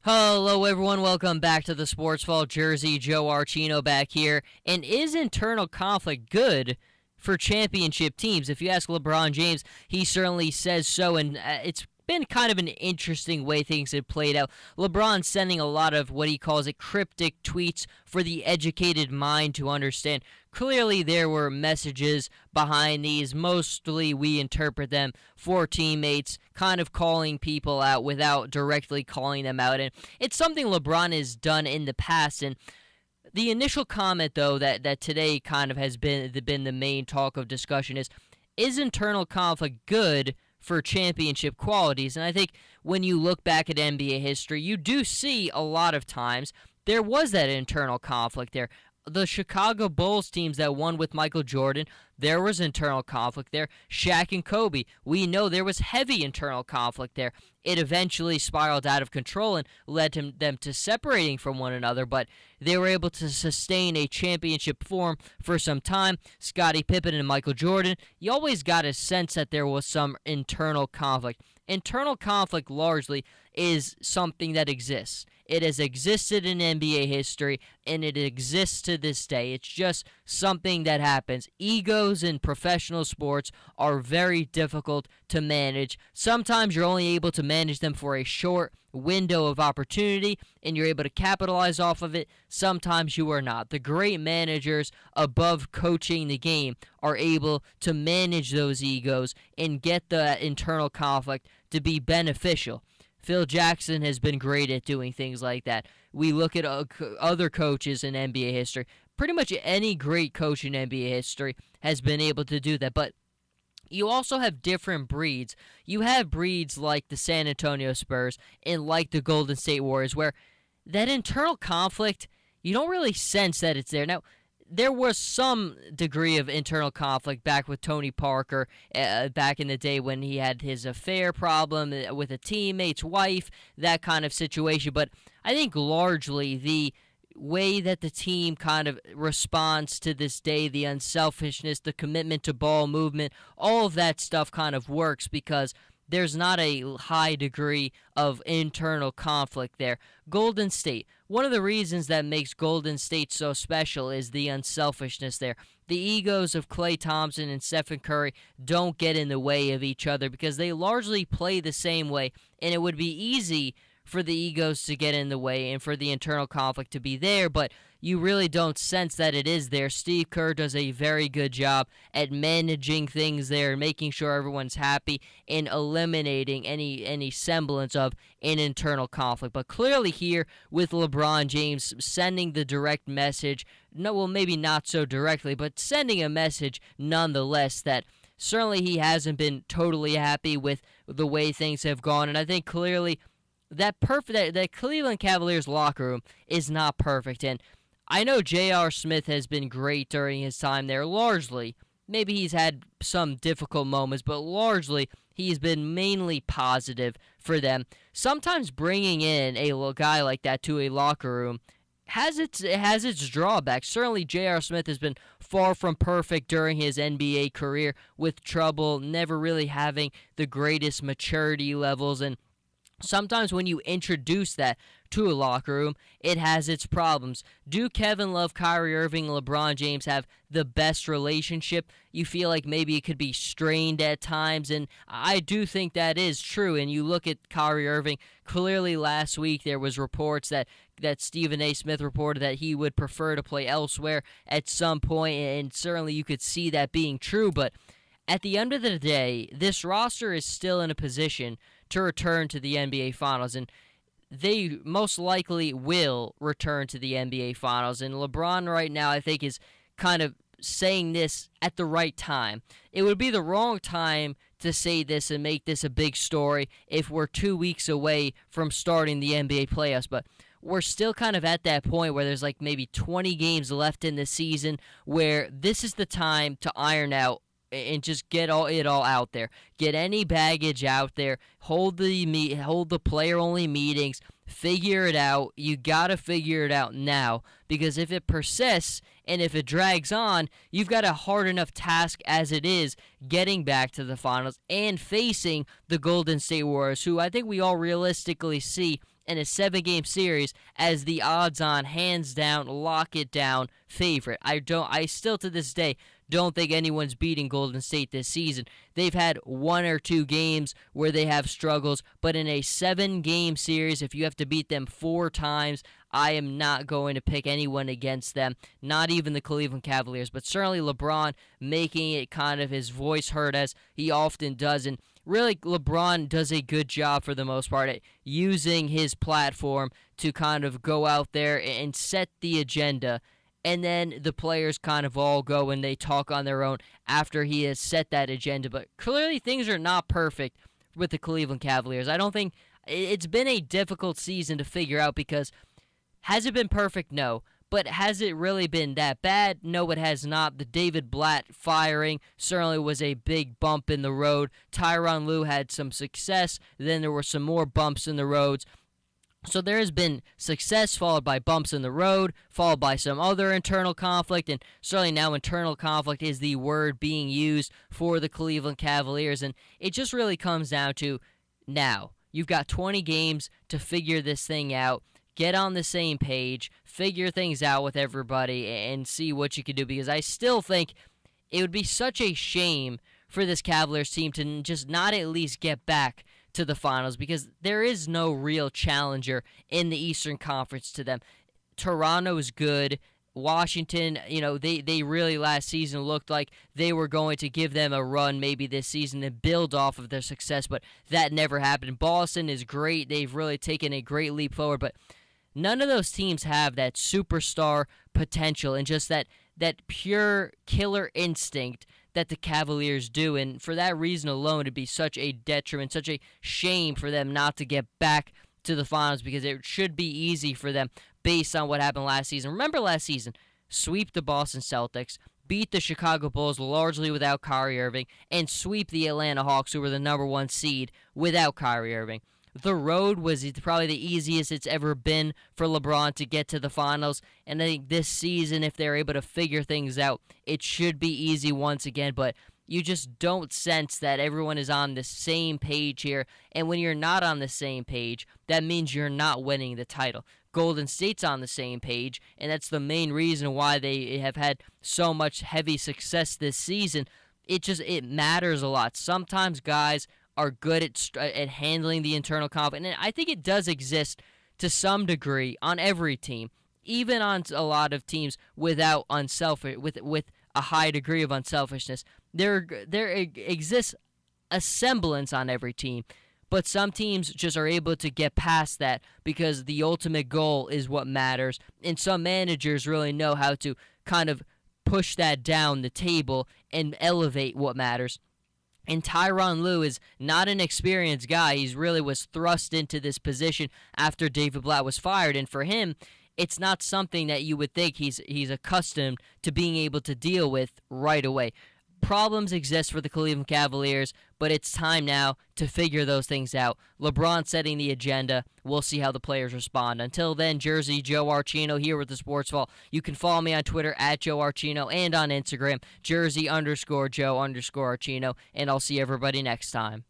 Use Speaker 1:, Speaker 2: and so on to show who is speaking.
Speaker 1: Hello, everyone. Welcome back to the Sports Vault. Jersey Joe Archino back here. And is internal conflict good for championship teams? If you ask LeBron James, he certainly says so, and it's been kind of an interesting way things have played out. LeBron sending a lot of what he calls it cryptic tweets for the educated mind to understand. Clearly, there were messages behind these. Mostly, we interpret them for teammates, kind of calling people out without directly calling them out. And it's something LeBron has done in the past. And the initial comment, though, that today kind of has been the main talk of discussion is internal conflict good for championship qualities? And I think when you look back at NBA history, you do see a lot of times there was that internal conflict there. The Chicago Bulls teams that won with Michael Jordan, there was internal conflict there. Shaq and Kobe, we know there was heavy internal conflict there. It eventually spiraled out of control and led them to separating from one another, but they were able to sustain a championship form for some time. Scottie Pippen and Michael Jordan, you always got a sense that there was some internal conflict. Internal conflict largely is something that exists. It has existed in NBA history, and it exists to this day. It's just something that happens. Egos in professional sports are very difficult to manage. Sometimes you're only able to manage them for a short window of opportunity, and you're able to capitalize off of it. Sometimes you are not. The great managers above coaching the game are able to manage those egos and get the internal conflict to be beneficial. Phil Jackson has been great at doing things like that. We look at other coaches in NBA history. Pretty much any great coach in NBA history has been able to do that. But you also have different breeds. You have breeds like the San Antonio Spurs and like the Golden State Warriors, where that internal conflict, you don't really sense that it's there. Now, there was some degree of internal conflict back with Tony Parker back in the day when he had his affair problem with a teammate's wife, that kind of situation. But I think largely the way that the team kind of responds to this day, the unselfishness, the commitment to ball movement, all of that stuff kind of works because there's not a high degree of internal conflict there. Golden State, one of the reasons that makes Golden State so special is the unselfishness there. The egos of Klay Thompson and Stephen Curry don't get in the way of each other because they largely play the same way, and it would be easy for the egos to get in the way and for the internal conflict to be there, but you really don't sense that it is there. Steve Kerr does a very good job at managing things there, making sure everyone's happy, and eliminating any semblance of an internal conflict. But clearly here with LeBron James sending the direct message, no, well, maybe not so directly, but sending a message nonetheless that certainly he hasn't been totally happy with the way things have gone, and I think clearly that Cleveland Cavaliers locker room is not perfect. And I know J.R. Smith has been great during his time there, largely. Maybe he's had some difficult moments, but largely he's been mainly positive for them. Sometimes bringing in a guy like that to a locker room has its drawbacks. Certainly J.R. Smith has been far from perfect during his NBA career, with trouble, never really having the greatest maturity levels, and sometimes when you introduce that to a locker room, it has its problems. Do Kevin Love, Kyrie Irving, and LeBron James have the best relationship? You feel like maybe it could be strained at times, and I do think that is true. And you look at Kyrie Irving, clearly last week there was reports that Stephen A. Smith reported that he would prefer to play elsewhere at some point, and certainly you could see that being true, but at the end of the day, this roster is still in a position to return to the NBA Finals, and they most likely will return to the NBA Finals. And LeBron right now, I think, is kind of saying this at the right time. It would be the wrong time to say this and make this a big story if we're 2 weeks away from starting the NBA playoffs, but we're still kind of at that point where there's like maybe 20 games left in the season where this is the time to iron out and just get it all out there. Get any baggage out there. Hold the player only meetings. Figure it out. You gotta figure it out now, because if it persists and if it drags on, you've got a hard enough task as it is getting back to the finals and facing the Golden State Warriors, who I think we all realistically see in a 7-game series as the odds-on, hands-down, lock-it-down favorite. I still to this day don't think anyone's beating Golden State this season. They've had 1 or 2 games where they have struggles, but in a 7-game series, if you have to beat them 4 times, I am not going to pick anyone against them, not even the Cleveland Cavaliers, but certainly LeBron making it kind of his voice heard as he often does. And really, LeBron does a good job for the most part at using his platform to kind of go out there and set the agenda. And then the players kind of all go and they talk on their own after he has set that agenda. But clearly things are not perfect with the Cleveland Cavaliers. I don't think it's been a difficult season to figure out because has it been perfect? No. But has it really been that bad? No, it has not. The David Blatt firing certainly was a big bump in the road. Tyronn Lue had some success. Then there were some more bumps in the roads. So there has been success followed by bumps in the road, followed by some other internal conflict, and certainly now internal conflict is the word being used for the Cleveland Cavaliers, and it just really comes down to now. You've got 20 games to figure this thing out, get on the same page, figure things out with everybody, and see what you can do, because I still think it would be such a shame for this Cavaliers team to just not at least get back to the finals because there is no real challenger in the Eastern Conference to them. Toronto's good. Washington, they really last season looked like they were going to give them a run maybe this season and build off of their success, but that never happened. Boston is great. They've really taken a great leap forward, but none of those teams have that superstar potential and just that pure killer instinct that the Cavaliers do, and for that reason alone, it'd be such a detriment, such a shame for them not to get back to the finals because it should be easy for them based on what happened last season. Remember last season, sweep the Boston Celtics, beat the Chicago Bulls largely without Kyrie Irving, and sweep the Atlanta Hawks, who were the number 1 seed, without Kyrie Irving. The road was probably the easiest it's ever been for LeBron to get to the finals, and I think this season, if they're able to figure things out, it should be easy once again, but you just don't sense that everyone is on the same page here, and when you're not on the same page, that means you're not winning the title. Golden State's on the same page, and that's the main reason why they have had so much heavy success this season. It matters a lot. Sometimes guys are good at handling the internal conflict, and I think it does exist to some degree on every team, even on a lot of teams with a high degree of unselfishness. There exists a semblance on every team, but some teams just are able to get past that because the ultimate goal is what matters, and some managers really know how to kind of push that down the table and elevate what matters. And Tyronn Lue is not an experienced guy. He really was thrust into this position after David Blatt was fired. And for him, it's not something that you would think he's accustomed to being able to deal with right away. Problems exist for the Cleveland Cavaliers, but it's time now to figure those things out. LeBron setting the agenda. We'll see how the players respond. Until then, Jersey Joe Archino here with the Sports Vault. You can follow me on Twitter at Joe Archino and on Instagram, Jersey_Joe_Archino, and I'll see everybody next time.